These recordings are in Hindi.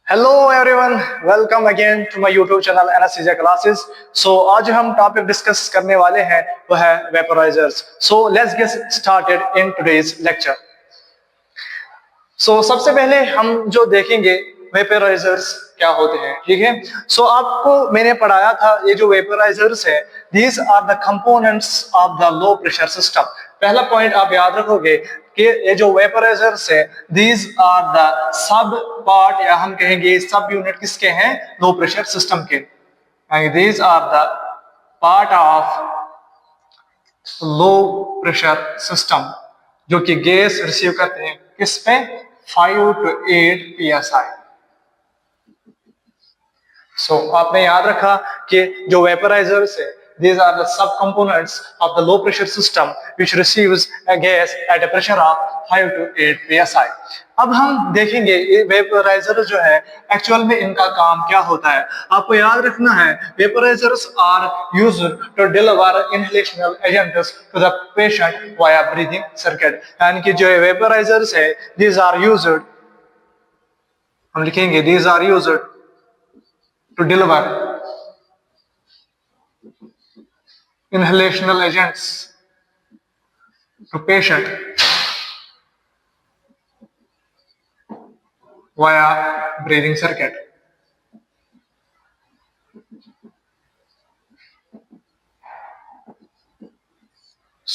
Hello everyone, welcome again to my YouTube channel anaesthesia classes. आज हम टॉपिक डिस्कस करने वाले हैं वो है vaporisers. Let's get started in today's lecture. सबसे पहले हम जो देखेंगे वेपोराइजर्स क्या होते हैं, ठीक है। आपको मैंने पढ़ाया था ये जो वेपोराइजर्स है, these are the components of the low pressure system. पहला पॉइंट आप याद रखोगे कि ये जो वेपोराइजर्स है, these are the sub part या हम कहेंगे सब यूनिट किसके हैं, लो प्रेशर सिस्टम के। These are the part of low pressure system जो कि गैस रिसीव करते हैं किस पे, 5 to 8 psi। आपने याद रखा कि जो वेपोराइजर्स है, these are the sub components of the low pressure system which receives a gas at a pressure of 5 to 8 psi। अब हम देखेंगे ये वेपोराइजर जो है एक्चुअल में इनका काम क्या होता है। आपको याद रखना है vaporisers are used to deliver inhalational agents to the patient via breathing circuit. यानी कि जो वेपोराइजर्स है, these are used, हम लिखेंगे these are used to deliver inhalational agents to patient via breathing circuit।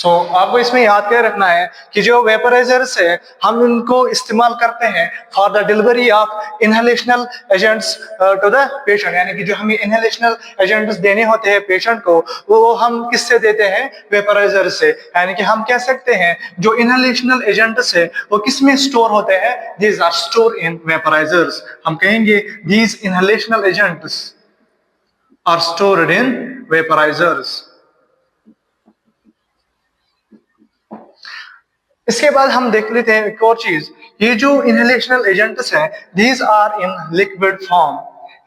आपको इसमें याद क्या रखना है कि जो वेपोराइजर्स है हम इनको इस्तेमाल करते हैं for the delivery of inhalational agents to the patient. यानी कि जो हमें इनहेलेशनल एजेंट्स देने होते हैं पेशेंट को, वो हम किससे देते हैं, वेपोराइजर से। यानी कि हम कह सकते हैं जो इनहेलेशनल एजेंट्स है वो किस में स्टोर होते हैं, these are store in vaporisers. हम कहेंगे these inhalational agents are stored in vaporisers. इसके बाद हम देख लेते हैं एक और चीज, ये जो इनहेलेशनल एजेंट्स हैं these are in liquid form.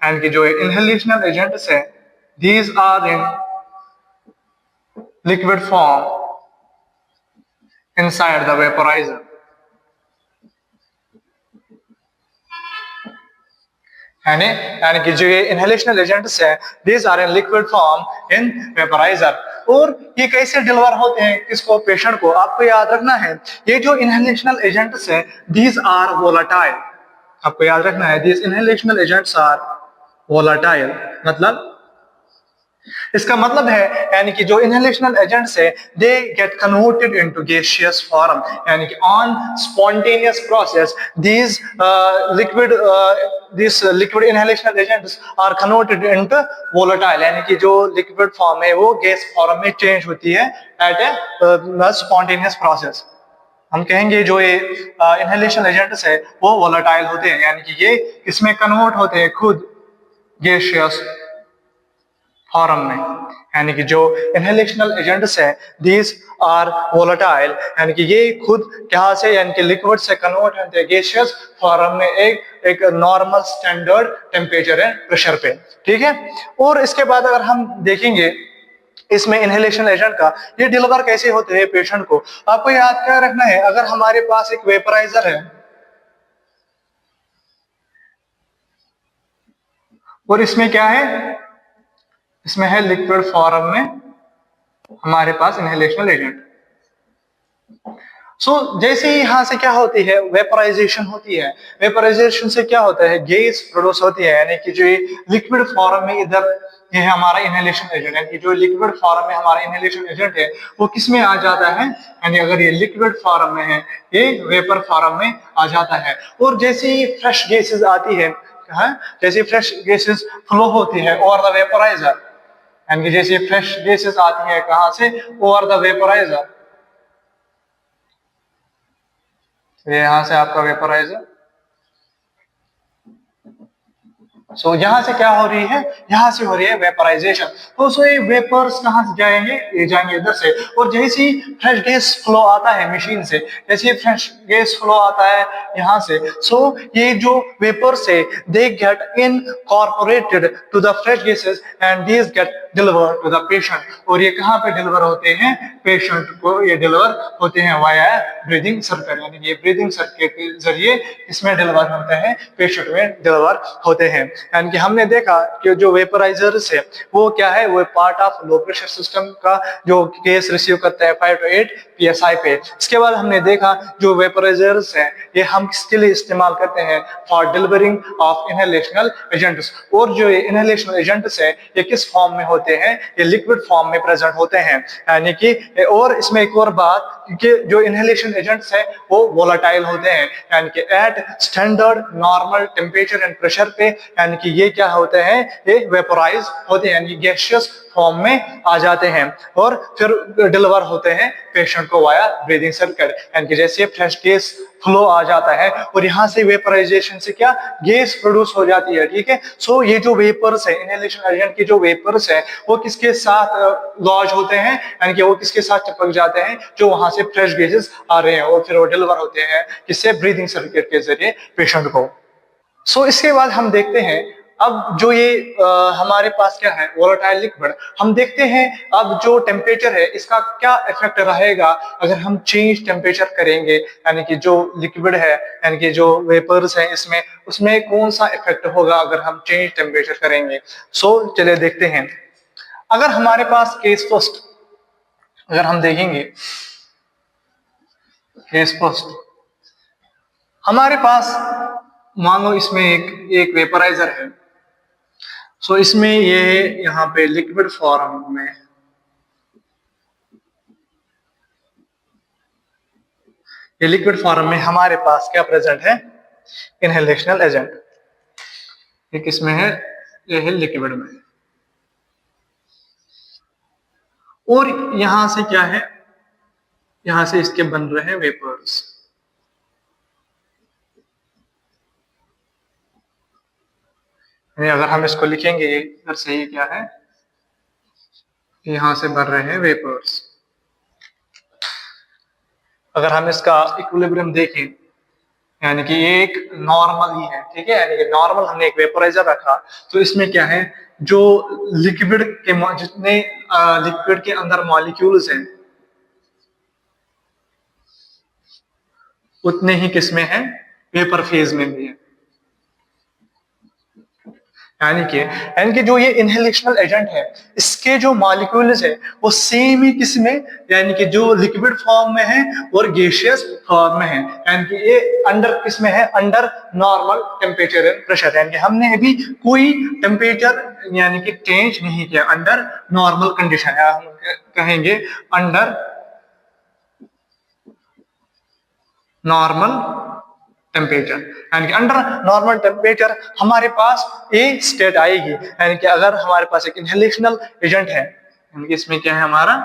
And कि जो इनहेलेशनल एजेंट्स हैं these are in liquid form inside the vaporizer. यानी कि जो ये इनहेलेशनल एजेंट्स हैं these are in liquid form in vaporizer. और ये कैसे डिलीवर होते हैं किसको, पेशेंट को। आपको याद रखना है ये जो इनहेलेशनल एजेंट्स हैं दीज आर वोलाटाइल। आपको याद रखना है these inhalational agents are volatile. मतलब इसका मतलब है यानी कि जो इनहेलेशनल एजेंट्स है they get converted into gaseous form. यानी कि on spontaneous process these liquid inhalational agents are converted into volatile। यानी कि जो लिक्विड फॉर्म है वो गैस फॉर्म में चेंज होती है एट ए स्पॉन्टेनियस प्रोसेस। हम कहेंगे जो ये इनहेलेशन एजेंट्स है वो वोलेटाइल होते हैं, यानी कि ये इसमें कन्वर्ट होते हैं खुद गैसियस फॉर्म में। यानी कि जो इनहेलेशनल एजेंट्स है दीज आर वोलेटाइल, यानी कि ये खुद क्या से, यानी कि लिक्विड से कन्वर्ट होते हैं गैसियस फॉर्म में एक normal standard temperature and pressure पे, ठीक है। और इसके बाद अगर हम देखेंगे इसमें इनहेलेशन एजेंट का ये डिलीवर कैसे होते हैं पेशेंट को। आपको याद क्या रखना है, अगर हमारे पास एक वेपोराइजर है और इसमें क्या है, इसमें है लिक्विड फॉर्म में हमारे पास इनहेलेशनल एजेंट। जैसे ही यहां से क्या होती है, वेपोराइजेशन होती है। वेपोराइजेशन से क्या होता है, गैस प्रोड्यूस होती है। यानी कि जो लिक्विड फॉर्म में इधर ये है हमारा इनहेलेशन एजेंट, यानी कि जो लिक्विड फॉर्म में हमारा इनहेलेशन एजेंट है वो किस में आ जाता है, यानी अगर ये लिक्विड फॉर्म में है ये वेपर फॉर्म में आ जाता है। और जैसे ही फ्रेश गैसेस आती है, जैसे फ्रेश गैसेस फ्लो होती है ओवर द वेपोराइजर, यानी कि जैसे फ्रेश गैसेस आती है कहां से, ओवर द वेपोराइजर, ये यहां से आपका वेपोराइजर सो यहाँ से क्या हो रही है, यहाँ से हो रही है वेपराइजेशन। तो सो ये वेपर्स कहाँ से जाएंगे, ये जाएंगे इधर से। और जैसे ही फ्रेश गैस फ्लो आता है मशीन से, जैसे ही फ्रेश गैस फ्लो आता है यहाँ से, सो ये जो वेपर्स है they get incorporated to the fresh gases and these get deliver to the patient. और ये कहाँ पे डिलीवर होते हैं, पेशेंट को ये डिलीवर होते हैं वाया ब्रीदिंग सर्किट, यानी ये ब्रीदिंग सर्किट के जरिए इसमें डिलीवर होते हैं, पेशेंट में डिलीवर होते हैं। यानी कि हमने देखा कि जो वेपराइजर्स है वो क्या है, वो part of low pressure system का जो गैस रिसीव करता है 5 to 8 psi पे। इसके बाद हमने देखा जो वेपराइजर्स है ये हम किसके लिए इस्तेमाल करते हैं, for delivering of inhalational agents. और जो ये इनहेलेशनल एजेंट्स है ये किस फॉर्म में होते हैं, ये लिक्विड फॉर्म में प्रेजेंट होते हैं। यानी कि और इसमें एक और बात कि जो इनहेलेशन एजेंट्स है वो वोलाटाइल होते हैं, यानी कि at standard normal temperature and pressure पे, यानी कि ये क्या होते हैं, ये वेपोराइज होते हैं, यानी गैसियस फॉर्म में आ जाते हैं और फिर डिलीवर होते हैं पेशेंट को वाया ब्रीदिंग सर्किट। यानी कि जैसे फ्रेश गैस फ्लो आ जाता है और यहाँ से वेपराइजेशन से क्या गैस प्रोड्यूस हो जाती है, ठीक है। सो ये जो वेपर्स है, इनहेलेशन एजेंट के जो वेपर्स है वो किसके साथ लॉज होते हैं, यानी कि वो किसके साथ चिपक जाते हैं, जो वहां से फ्रेश गैसेस आ रहे हैं और फिर वो डिलीवर होते हैं किससे, ब्रीदिंग सर्किट के जरिए पेशेंट को। सो इसके बाद हम देखते हैं अब जो ये हमारे पास क्या है, वोलेटाइल लिक्विड। हम देखते हैं अब जो टेम्परेचर है इसका क्या इफेक्ट रहेगा अगर हम चेंज टेम्परेचर करेंगे, यानी कि जो लिक्विड है, यानी कि जो वेपर्स है इसमें, उसमें कौन सा इफेक्ट होगा अगर हम चेंज टेम्परेचर करेंगे। सो चलिए देखते हैं। अगर हमारे पास केस फर्स्ट अगर हम देखेंगे, केस फर्स्ट हमारे पास मान लो इसमें एक एक वेपराइजर है। सो इसमें ये यहाँ पे लिक्विड फॉर्म में, ये लिक्विड फॉर्म में हमारे पास क्या प्रेजेंट है, इनहेलेशनल एजेंट। ये किसमें है, ये है लिक्विड में। और यहां से क्या है, यहां से इसके बन रहे हैं वेपर्स। अगर हम इसको लिखेंगे इधर से ये क्या है, यहां से बन रहे हैं वेपर्स। अगर हम इसका इक्विलिब्रियम देखें, यानी कि ये एक नॉर्मल ही है, ठीक है, यानी कि नॉर्मल हमने एक वेपोराइजर रखा, तो इसमें क्या है, जो लिक्विड के जितने लिक्विड के अंदर मॉलिक्यूल्स हैं उतने ही किसमें है, वेपर फेज में भी है। यानी कि जो ये इनहेलेशनल एजेंट है इसके जो मॉलिक्यूल्स है वो सेम ही किसमें, यानी कि जो लिक्विड फॉर्म में है और गैसियस फॉर्म में है। यानी कि ये अंडर किसमें है, under normal temperature and pressure, यानी कि हमने अभी कोई टेम्परेचर यानी कि चेंज नहीं किया, अंडर नॉर्मल कंडीशन, या हम कहेंगे अंडर नॉर्मल टेम्परेचर। यानी कि अंडर नॉर्मल टेम्परेचर हमारे पास ए स्टेट आएगी। यानी कि अगर हमारे पास एक इनहेलेशनल एजेंट है, यानी कि इसमें क्या है हमारा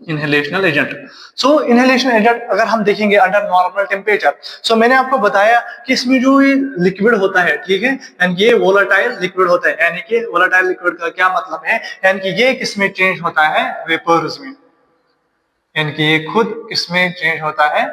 इनहेलेशनल एजेंट। सो इनहेलेशन एजेंट अगर हम देखेंगे अंडर नॉर्मल टेम्परेचर, सो मैंने आपको बताया कि इसमें जो ये लिक्विड होता है, ठीक है, यानी कि ये वोलेटाइल लिक्विड होता है। यानी कि वोलेटाइल लिक्विड का क्या मतलब है, यानी कि ये किसमें चेंज होता है, वेपर्स में। यानी कि ये खुद किसमें चेंज होता है,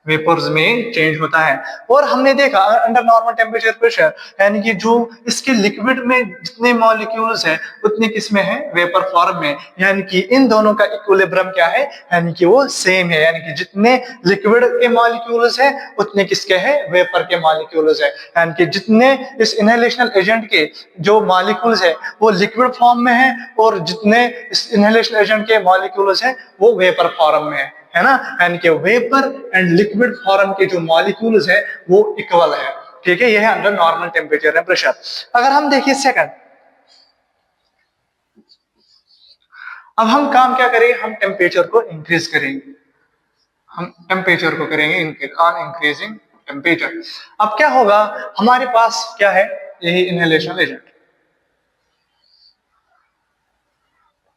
वेपर्स में चेंज होता है। और हमने देखा अंडर नॉर्मल टेम्परेचर प्रेशर, यानी कि जो इसके लिक्विड में जितने मॉलिक्यूल्स हैं उतने किसमें है, वेपर फॉर्म में। यानी कि इन दोनों का इक्विलिब्रियम क्या है, यानी कि वो सेम है। यानी कि जितने लिक्विड के मॉलिक्यूल्स हैं उतने किसके हैं, वेपर के मॉलिक्यूल्स हैं। यानी कि जितने इस इनहेलेशनल एजेंट के जो मॉलिक्यूल्स है वो लिक्विड फॉर्म में है और जितने इस इनहेलेशन एजेंट के मॉलिक्यूल्स हैं वो वेपर फॉर्म में है ना। यानी कि वेपर एंड लिक्विड फॉर्म के जो मॉलिक्यूल्स है वो इक्वल है, ठीक है। यह है under normal temperature and pressure. अगर हम देखिए सेकंड, अब हम काम क्या करेंगे, हम टेम्परेचर को इंक्रीज करेंगे, हम टेम्परेचर को करेंगे ऑन इंक्रीजिंग टेम्परेचर। अब क्या होगा, हमारे पास क्या है, यही इनहेलेशन एजेंट,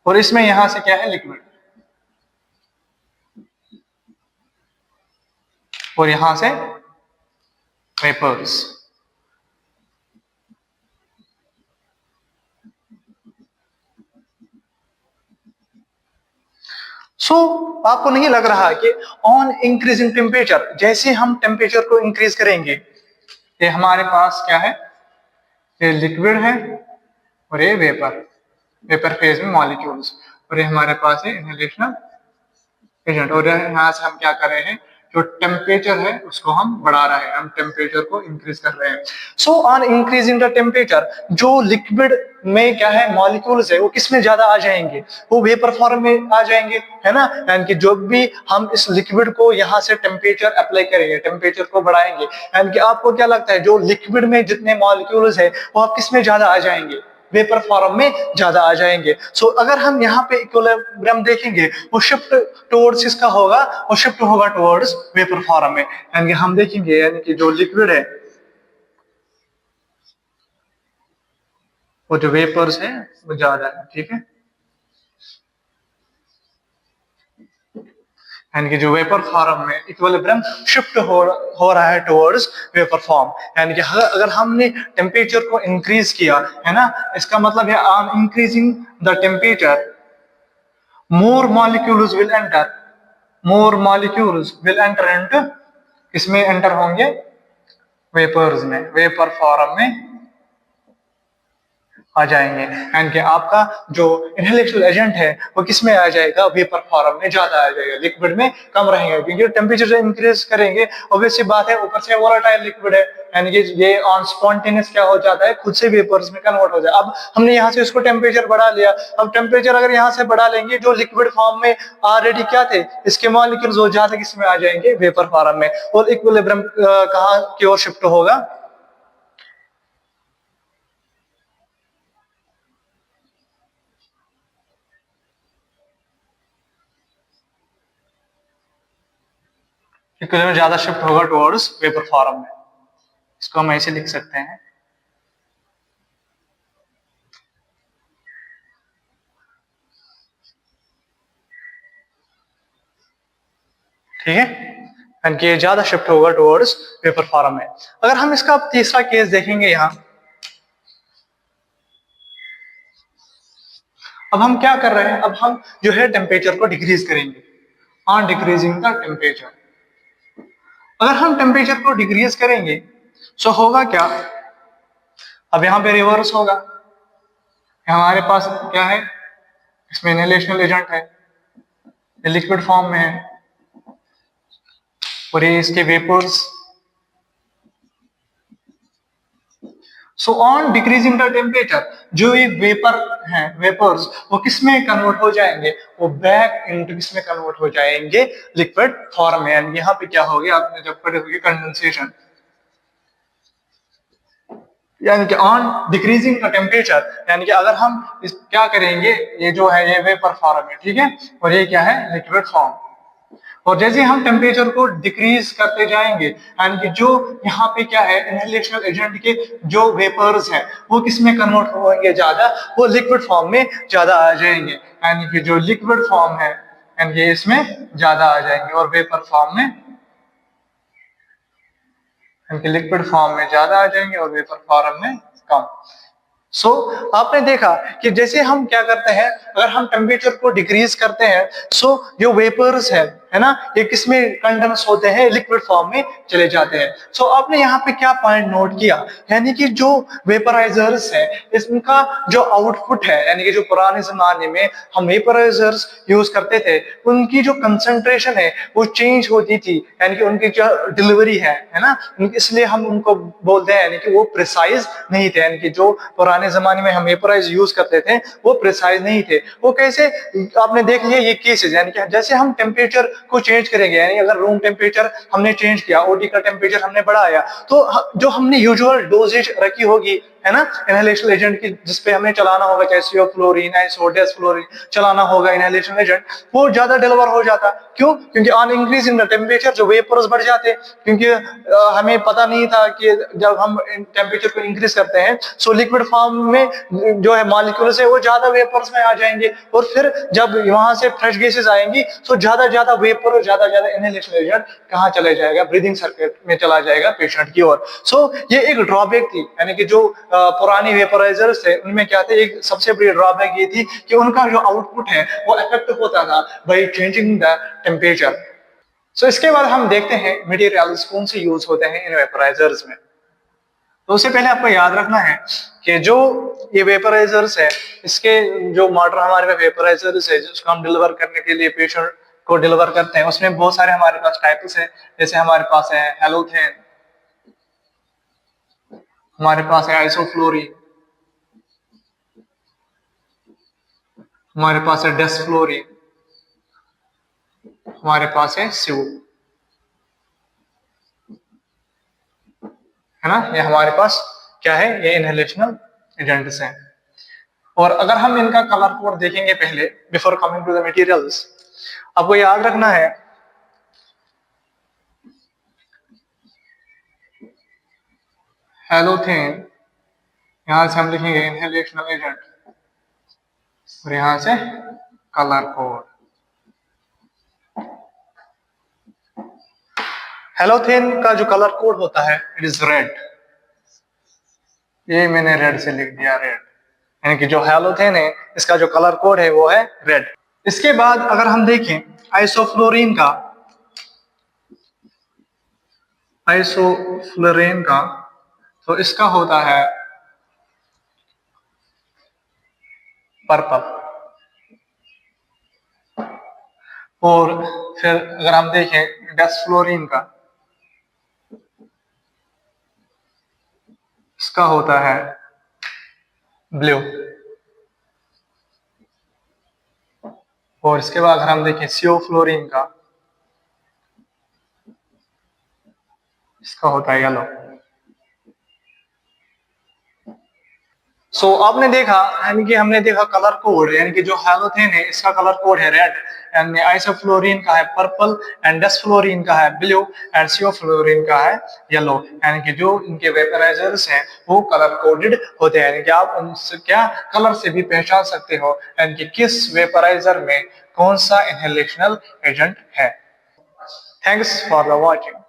और इसमें यहां से क्या है, लिक्विड, और यहां से वेपर्स। आपको नहीं लग रहा कि ऑन इंक्रीजिंग टेम्परेचर, जैसे हम टेम्परेचर को इंक्रीज करेंगे, ये हमारे पास क्या है, ये लिक्विड है और ये वेपर फेज में मॉलिक्यूल्स, और ये हमारे पास है इनहेलेशनल एजेंट। और यहाँ से हम क्या कर रहे हैं, जो टेम्परेचर है उसको हम बढ़ा रहे हैं, हम टेम्परेचर को इंक्रीज कर रहे हैं। So on increasing the temperature, जो लिक्विड में क्या है मॉलिक्यूल्स है वो किस में ज्यादा आ जाएंगे, वो वेपर फॉर्म में आ जाएंगे, है ना। यानी कि जो भी हम इस लिक्विड को यहाँ से टेम्परेचर अप्लाई करेंगे, टेम्परेचर को बढ़ाएंगे, यानी कि आपको क्या लगता है जो लिक्विड में जितने मॉलिक्यूल्स है वो आप किस में ज्यादा आ जाएंगे, वेपर फॉर्म में ज्यादा आ जाएंगे। सो अगर हम यहाँ पे इक्विलिब्रियम देखेंगे, वो शिफ्ट टुवर्ड्स किसका होगा, वो शिफ्ट होगा टुवर्ड्स वेपर फॉर्म में। यानी कि हम देखेंगे यानी कि जो लिक्विड है, वो जो वेपर्स है वो ज्यादा है, ठीक है। यानी कि जो वेपर फॉर्म में इक्विलिब्रियम शिफ्ट हो रहा है टुवर्ड्स वेपर फॉर्म। यानी कि अगर हमने टेम्परेचर को इंक्रीज किया है ना, इसका मतलब है on increasing the temperature more molecules will enter, more molecules will enter into, इसमें एंटर होंगे वेपर्स में, वेपर फॉर्म में आ जाएंगे। यानी कि आपका जो इनहेलेशनल एजेंट है वो किस में आ जाएगा, वेपर फॉर्म में ज्यादा आ जाएगा, लिक्विड में कम रहेंगे, क्योंकि टेम्परेचर इंक्रीज करेंगे ऑब्वियस सी बात है, ऊपर से वोलेटाइल लिक्विड है, यानी कि ये ऑन स्पॉन्टेनियस क्या हो जाता है, खुद से वेपर्स में कन्वर्ट हो जाए। अब हमने यहाँ से इसको टेम्परेचर बढ़ा लिया, अब टेम्परेचर अगर यहाँ से बढ़ा लेंगे, जो लिक्विड फॉर्म में ऑलरेडी क्या थे इसके मॉलिक्यूल्स वो ज्यादा किसमें आ जाएंगे, वेपर फॉर्म में, और इक्विलिब्रियम कहाँ की ओर शिफ्ट होगा, इक्विलिब्रियम ज्यादा शिफ्ट होगा टुवर्ड्स वेपर फॉर्म में। इसको हम ऐसे लिख सकते हैं, ठीक है, यानी कि ज्यादा शिफ्ट होगा टुवर्ड्स वेपर फॉर्म में। अगर हम इसका अब तीसरा केस देखेंगे यहाँ, अब हम क्या कर रहे हैं, अब हम जो है टेम्परेचर को डिक्रीज करेंगे, ऑन डिक्रीजिंग द टेम्परेचर। अगर हम टेम्परेचर को डिक्रीज करेंगे तो होगा क्या, अब यहाँ पे रिवर्स होगा, हमारे पास क्या है, इसमें इनहेलेशनल एजेंट है, लिक्विड फॉर्म में है, और ये इसके vapours. So on decreasing the temperature, जो ये वेपर हैं, वेपर्स वो किस में कन्वर्ट हो जाएंगे, वो बैक इनटू किस में कन्वर्ट हो जाएंगे, लिक्विड फॉर्म में। यानी यहाँ पे क्या हो गया, आपने जब पढ़े होगी कंडेंसेशन, यानी कि ऑन डिक्रीजिंग द टेम्परेचर, यानी कि अगर हम इस क्या करेंगे, ये जो है ये वेपर फॉर्म है, ठीक है, और ये क्या है, लिक्विड फॉर्म। और जैसे हम टेम्परेचर को डिक्रीज करते जाएंगे, यानी कि जो यहाँ पे क्या है, इनहेलेशनल एजेंट के जो वेपर्स हैं वो किस में कन्वर्ट होंगे ज्यादा, वो लिक्विड फॉर्म में ज्यादा आ जाएंगे। यानी कि जो लिक्विड फॉर्म है यानी कि इसमें ज्यादा आ जाएंगे, और वेपर फॉर्म में, यानी कि लिक्विड फॉर्म में ज्यादा आ जाएंगे और वेपर फॉर्म में कम। सो आपने देखा कि जैसे हम क्या करते हैं, अगर हम टेम्परेचर को डिक्रीज करते हैं, सो जो वेपर्स है ना, ये किस में कंडेंस होते हैं, लिक्विड फॉर्म में चले जाते हैं। सो आपने यहाँ पे क्या पॉइंट नोट किया, यानी कि जो वेपराइजर्स है इसका जो आउटपुट है, यानी कि जो पुराने जमाने में हम वेपराइजर्स यूज करते थे, उनकी जो कंसंट्रेशन है वो चेंज होती थी, यानी कि उनकी जो डिलीवरी है ना, इसलिए हम उनको बोलते हैं यानी कि वो प्रिसाइज नहीं थे, यानी कि जो पुराने जमाने में हम वेपराइज यूज करते थे वो प्रिसाइज नहीं थे। वो कैसे, आपने देख लिया ये केसेस, यानी कि जैसे हम टेम्परेचर को चेंज करेंगे, यानी अगर रूम टेम्परेचर हमने चेंज किया, ओडी का टेम्परेचर हमने बढ़ाया, तो जो हमने यूजुअल डोजेज रखी होगी है ना इनहेलेशन एजेंट की, जिसपे हमें चलाना होगा, चाहे सियोफ्लोरीन है, सोडियस फ्लोरीन चलाना होगा इनहेलेशन एजेंट, वो ज्यादा डिलीवर हो जाता। क्यों? क्योंकि on increase in the temperature जो वेपर्स बढ़ जाते, क्योंकि हमें पता नहीं था कि जब हम टेम्परेचर को इंक्रीज करते हैं सो लिक्विड फॉर्म में जो है मॉलिक्यूल्स है वो ज्यादा वेपर्स में आ जाएंगे, और फिर जब वहां से फ्रेश गैसेस आएंगी तो ज्यादा वेपर और ज्यादा इनहेलेशन एजेंट कहाँ चले जाएगा, ब्रीदिंग सर्किट में चला जाएगा पेशेंट की ओर। सो ये एक ड्रॉबैक थी, यानी कि जो पुरानी वेपराइजर्स थे उनमें क्या था, एक सबसे बड़ी ड्रॉबैक ये थी कि उनका जो आउटपुट है वो इफेक्ट होता था बाई चेंजिंग द टेम्परेचर। सो इसके बाद हम देखते हैं मटेरियल्स कौन से यूज होते हैं इन वेपराइजर्स में। तो उससे पहले आपको याद रखना है कि जो ये वेपराइजर्स है, इसके जो मॉडल हमारे पास वेपराइजर्स है जिसको हम डिलीवर करने के लिए पेशेंट को डिलीवर करते हैं, उसमें बहुत सारे हमारे पास टाइप्स है। जैसे हमारे पास है हेलोथेन, हमारे पास है आइसोफ्लोरिन, हमारे पास है डेस्फ्लोरिन, हमारे पास है सिव, है ना। ये हमारे पास क्या है, ये इनहेलेशनल एजेंट्स हैं। और अगर हम इनका कलर कोड देखेंगे पहले before coming to the materials, आपको याद रखना है हेलोथेन, यहां से हम लिखेंगे इनहेलेशनल एजेंट और यहां से कलर कोड। हेलोथेन का जो कलर कोड होता है इट इज रेड, ये मैंने रेड से लिख दिया, रेड, यानी कि जो हेलोथेन है इसका जो कलर कोड है वो है रेड। इसके बाद अगर हम देखें आइसोफ्लोरिन का, आइसोफ्लोरिन का तो इसका होता है पर्पल। और फिर अगर हम देखें डेस्फ्लोरिन का, इसका होता है ब्लू। और इसके बाद अगर हम देखें सियोफ्लोरिन का, इसका होता है येलो। सो आपने देखा, यानी कि हमने देखा कलर कोड, यानी कि जो हेलोथेन है इसका कलर कोड है रेड, एंड आइसोफ्लोरिन का है पर्पल, एंड डेस्फ्लोरिन का है ब्लू, एंड सियोफ्लोरिन का है येलो। यानी कि जो इनके वेपराइजर्स हैं वो कलर कोडेड होते हैं, यानी कि आप उनसे क्या कलर से भी पहचान सकते हो यानी कि किस वेपराइजर में कौन सा इनहेलेशनल एजेंट है। Thanks for the watching.